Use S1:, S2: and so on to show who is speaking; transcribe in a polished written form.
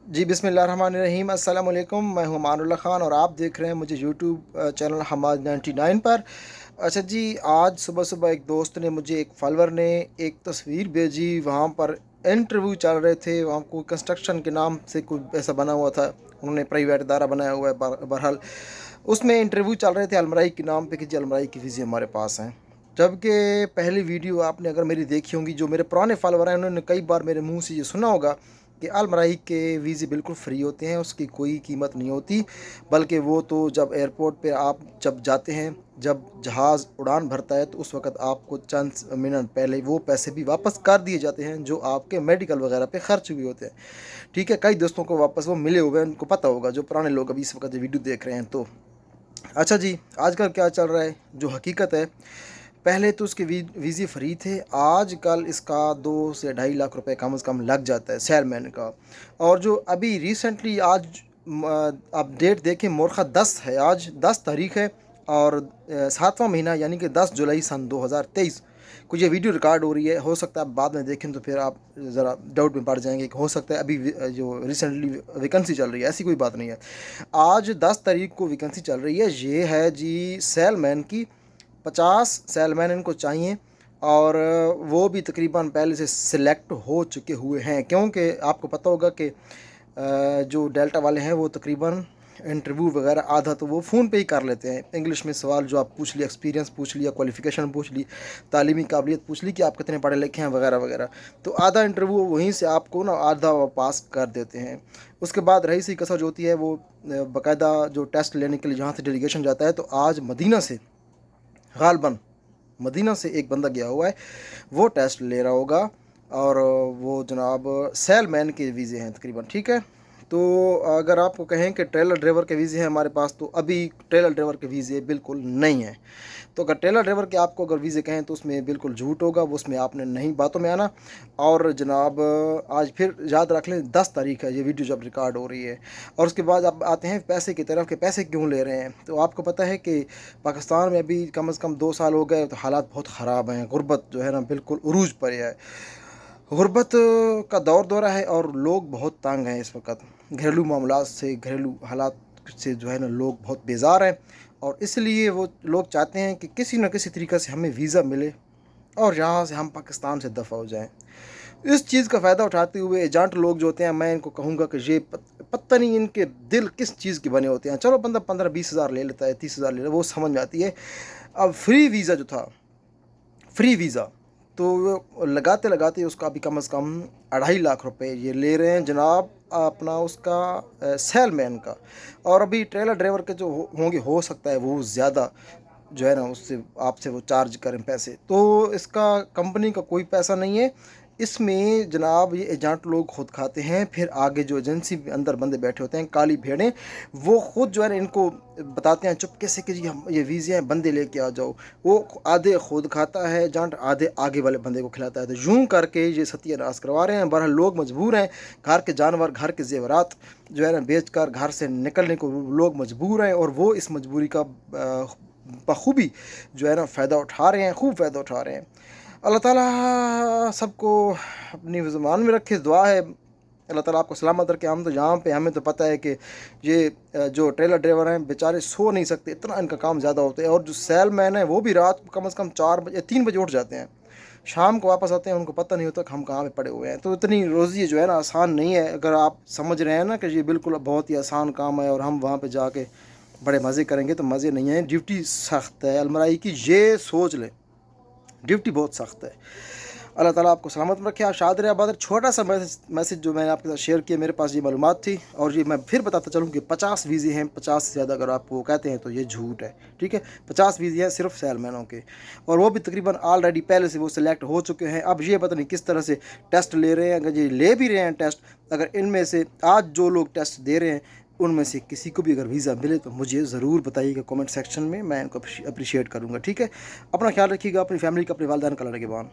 S1: जी बिस्मिल्लाहिर्रहमानिर्रहीम अस्सलाम वालेकुम। मैं हूं मानुल्लाह ख़ान और आप देख रहे हैं मुझे यूट्यूब चैनल हमाद 99 पर। अच्छा जी, आज सुबह सुबह एक दोस्त ने मुझे, एक फॉलोअर ने एक तस्वीर भेजी। वहाँ पर इंटरव्यू चल रहे थे, वहाँ कोई कंस्ट्रक्शन के नाम से कुछ ऐसा बना हुआ था, उन्होंने प्राइवेट इदारा बनाया हुआ है। बहरहाल उसमें इंटरव्यू चल रहे थे अलमराई के नाम पे कि जी अलमराई की वीज़े हमारे पास हैं। जबकि पहली वीडियो आपने अगर मेरी देखी होंगी, जो मेरे पुराने फॉलोअर हैं उन्होंने कई बार मेरे मुंह से ये सुना होगा कि अलमराई के वीज़े बिल्कुल फ्री होते हैं, उसकी कोई कीमत नहीं होती। बल्कि वो तो जब एयरपोर्ट पे आप जब जाते हैं, जब जहाज़ उड़ान भरता है, तो उस वक़्त आपको चंद मिनट पहले वो पैसे भी वापस कर दिए जाते हैं जो आपके मेडिकल वगैरह पे खर्च हुए होते हैं। ठीक है, कई दोस्तों को वापस वो मिले हुए हैं, उनको पता होगा, जो पुराने लोग अभी इस वक्त वीडियो देख रहे हैं तो। अच्छा जी, आजकल क्या चल रहा है, जो हकीकत है, पहले तो उसके वीज़े फ्री थे, आजकल इसका 2 से 2.5 लाख रुपए कम से कम लग जाता है सेलमैन का। और जो अभी रिसेंटली आज आप डेट देखें, मोरखा 10 है, आज 10 तारीख है और 7वां महीना यानी कि 10 जुलाई सन 2023 को ये वीडियो रिकॉर्ड हो रही है। हो सकता है आप बाद में देखें तो फिर आप ज़रा डाउट में पड़ जाएंगे कि हो सकता है अभी जो रिसेंटली वैकेंसी चल रही है, ऐसी कोई बात नहीं है। आज 10 तारीख को वैकेंसी चल रही है, ये है जी सेलमैन की। 50 सेलमैन इनको चाहिए और वो भी तकरीबन पहले से सिलेक्ट हो चुके हुए हैं, क्योंकि आपको पता होगा कि जो डेल्टा वाले हैं वो तकरीबन इंटरव्यू वगैरह आधा तो वो फ़ोन पे ही कर लेते हैं। इंग्लिश में सवाल जो आप पूछ लिया, एक्सपीरियंस पूछ लिया, क्वालिफ़िकेशन पूछ ली, तालीमी काबिलियत पूछ ली कि आप कितने पढ़े लिखे हैं वगैरह वगैरह, तो आधा इंटरव्यू वहीं से आपको ना आधा वो पास कर देते हैं। उसके बाद रही सी कसर जो होती है वो बाकायदा जो टेस्ट लेने के लिए जहाँ से डेलीगेशन जाता है, तो आज मदीना से गालबन मदीना से एक बंदा गया हुआ है, वो टेस्ट ले रहा होगा और वो जनाब सेलमैन के वीज़े हैं तकरीबन। ठीक है, तो अगर आपको कहें कि ट्रेलर ड्राइवर के वीज़े हैं हमारे पास, तो अभी ट्रेलर ड्राइवर के वीज़े बिल्कुल नहीं हैं। तो अगर ट्रेलर ड्राइवर के आपको अगर वीज़े कहें तो उसमें बिल्कुल झूठ होगा, वो उसमें आपने नहीं बातों में आना। और जनाब आज फिर याद रख लें 10 तारीख है ये वीडियो जब रिकॉर्ड हो रही है। और उसके बाद आप आते हैं पैसे की तरफ, के पैसे क्यों ले रहे हैं। तो आपको पता है कि पाकिस्तान में अभी कम से कम 2 साल हो गए, तो हालात बहुत ख़राब हैं, गुर्बत जो है ना बिल्कुल उरूज पर है। गुर्बत का दौर दौरा है और लोग बहुत तंग हैं इस वक्त, घरेलू मामलात से, घरेलू हालात से जो है ना लोग बहुत बेजार हैं। और इसलिए वो लोग चाहते हैं कि किसी न किसी तरीक़े से हमें वीज़ा मिले और यहाँ से हम पाकिस्तान से दफ़ा हो जाएं। इस चीज़ का फ़ायदा उठाते हुए एजेंट लोग जो होते हैं, मैं इनको कहूँगा कि ये पता नहीं इनके दिल किस चीज़ के बने होते हैं। चलो बंदा 15-20 हज़ार ले लेता है, 30 हज़ार ले लेता है, वो समझ में आती है। अब फ्री वीज़ा जो था, फ्री वीज़ा तो वो लगाते लगाते उसका अभी कम से कम 2.5 लाख रुपए ये ले रहे हैं जनाब अपना उसका सेलमैन का। और अभी ट्रेलर ड्राइवर के जो होंगे, हो सकता है वो ज़्यादा जो है ना उससे आपसे वो चार्ज करें पैसे। तो इसका कंपनी का कोई पैसा नहीं है, इसमें जनाब ये एजेंट लोग खुद खाते हैं। फिर आगे जो एजेंसी अंदर बंदे बैठे होते हैं, काली भेड़ें, वो खुद जो है ना इनको बताते हैं चुपके से कि जी हम ये वीज़े हैं, बंदे लेके आ जाओ। वो आधे खुद खाता है एजेंट, आधे आगे वाले बंदे को खिलाता है। तो यूँ करके ये सत्यानाश करवा रहे हैं। बहरहाल लोग मजबूर हैं, घर के जानवर, घर के जेवरात जो है ना बेच कर घर से निकलने को लोग मजबूर हैं, और वो इस मजबूरी का बखूबी जो है ना फ़ायदा उठा रहे हैं, खूब फ़ायदा उठा रहे हैं। अल्लाह ताला सबको अपनी ज़ुबान में रखे, दुआ है अल्लाह ताला आपको सलामत रखे। हम तो यहाँ पे हमें तो पता है कि ये जो ट्रेलर ड्राइवर हैं बेचारे सो नहीं सकते, इतना इनका काम ज़्यादा होता है। और जो सेलमैन है वो भी रात को कम से कम 4 बजे 3 बजे उठ जाते हैं, शाम को वापस आते हैं, उनको पता नहीं होता कि हम कहाँ पे पड़े हुए हैं। तो इतनी रोज़ी जो है ना आसान नहीं है। अगर आप समझ रहे हैं ना कि ये बिल्कुल बहुत ही आसान काम है और हम वहाँ पर जाके बड़े मज़े करेंगे, तो मज़े नहीं हैं। ड्यूटी सख्त है अलमराई की, ये सोच लें, ड्यूटी बहुत सख्त है। अल्लाह ताला आपको सलामत रखे। आप शाद रहे आबाद। छोटा सा मैसेज जो मैंने आपके साथ शेयर किया, मेरे पास ये मालूमात थी, और ये मैं फिर बताता चलूँ कि 50 वीज़े हैं, 50 से ज़्यादा अगर आपको कहते हैं तो ये झूठ है। ठीक है, 50 वीज़े हैं सिर्फ सेलमैनों के, और वो भी तकरीबन ऑलरेडी पहले से वो सिलेक्ट हो चुके हैं। अब ये पता नहीं किस तरह से टेस्ट ले रहे हैं। अगर ये ले भी रहे हैं टेस्ट, अगर इनमें से आज जो लोग टेस्ट दे रहे हैं उनमें से किसी को भी अगर वीज़ा मिले तो मुझे ज़रूर बताइएगा कमेंट सेक्शन में, मैं इनको अप्रिशिएट करूँगा। ठीक है, अपना ख्याल रखिएगा, अपनी फैमिली का, अपने वालिदैन का, लड़के बान।